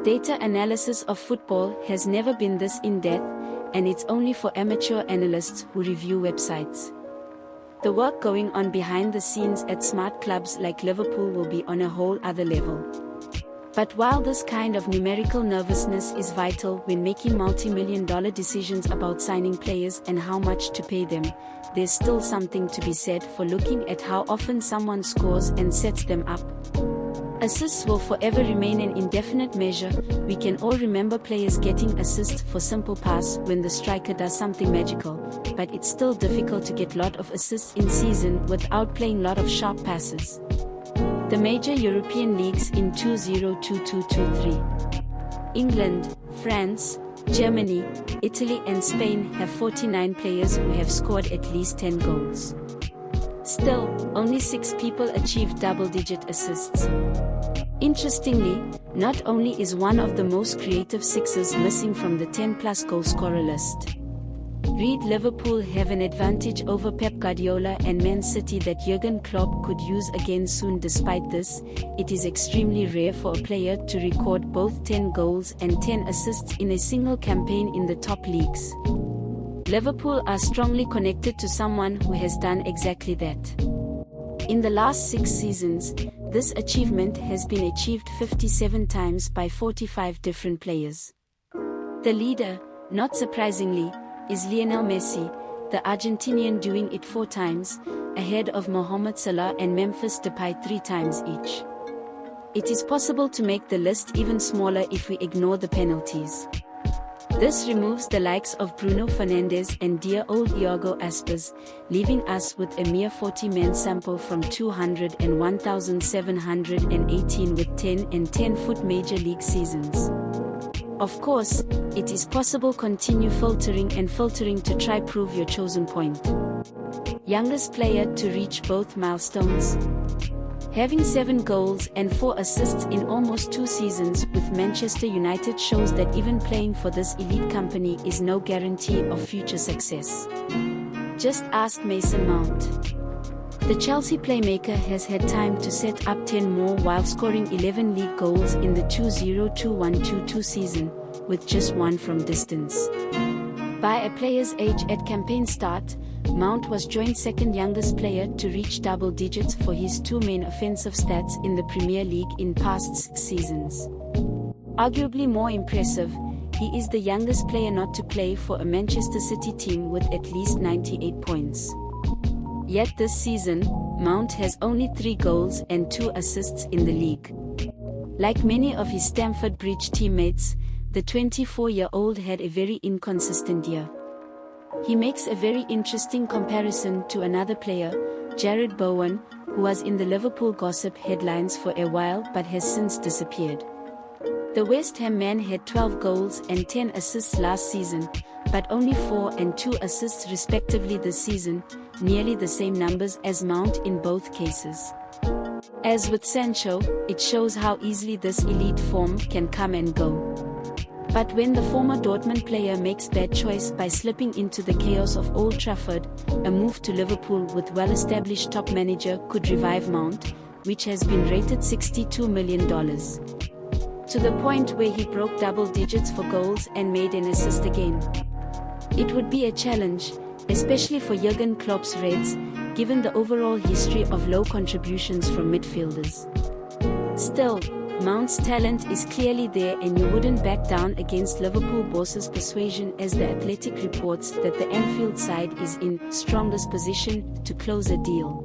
Data analysis of football has never been this in-depth, and it's only for amateur analysts who review websites. The work going on behind the scenes at smart clubs like Liverpool will be on a whole other level. But while this kind of numerical nervousness is vital when making multi-million-dollar decisions about signing players and how much to pay them, there's still something to be said for looking at how often someone scores and sets them up. Assists will forever remain an indefinite measure. We can all remember players getting assists for simple pass when the striker does something magical, but it's still difficult to get lot of assists in season without playing lot of sharp passes. The major European leagues in 2022-23. England, France, Germany, Italy and Spain have 49 players who have scored at least 10 goals. Still, only 6 people achieved double-digit assists. Interestingly, not only is one of the most creative sixers missing from the 10-plus goal scorer list. Read Liverpool have an advantage over Pep Guardiola and Man City that Jürgen Klopp could use again soon. Despite this, it is extremely rare for a player to record both 10 goals and 10 assists in a single campaign in the top leagues. Liverpool are strongly connected to someone who has done exactly that. In the last 6 seasons, this achievement has been achieved 57 times by 45 different players. The leader, not surprisingly, is Lionel Messi, the Argentinian doing it 4 times, ahead of Mohamed Salah and Memphis Depay 3 times each. It is possible to make the list even smaller if we ignore the penalties. This removes the likes of Bruno Fernandes and dear old Iago Aspas, leaving us with a mere 40-man sample from 201,718 with 10 and 10-foot major league seasons. Of course, it is possible continue filtering to try prove your chosen point. Youngest player to reach both milestones. Having 7 goals and 4 assists in almost 2 seasons with Manchester United shows that even playing for this elite company is no guarantee of future success. Just ask Mason Mount. The Chelsea playmaker has had time to set up 10 more while scoring 11 league goals in the 2021-22 season, with just 1 from distance. By a player's age at campaign start, Mount was joint second youngest player to reach double digits for his 2 main offensive stats in the Premier League in past seasons. Arguably more impressive, he is the youngest player not to play for a Manchester City team with at least 98 points. Yet this season, Mount has only 3 goals and 2 assists in the league. Like many of his Stamford Bridge teammates, the 24-year-old had a very inconsistent year. He makes a very interesting comparison to another player, Jared Bowen, who was in the Liverpool gossip headlines for a while but has since disappeared. The West Ham man had 12 goals and 10 assists last season, but only 4 and 2 assists respectively this season, nearly the same numbers as Mount in both cases. As with Sancho, it shows how easily this elite form can come and go. But when the former Dortmund player makes bad choice by slipping into the chaos of Old Trafford, a move to Liverpool with well-established top manager could revive Mount, which has been rated $62 million. To the point where he broke double digits for goals and made an assist again. It would be a challenge, especially for Jürgen Klopp's Reds, given the overall history of low contributions from midfielders. Still, Mount's talent is clearly there and you wouldn't back down against Liverpool boss's persuasion as The Athletic reports that the Anfield side is in strongest position to close a deal.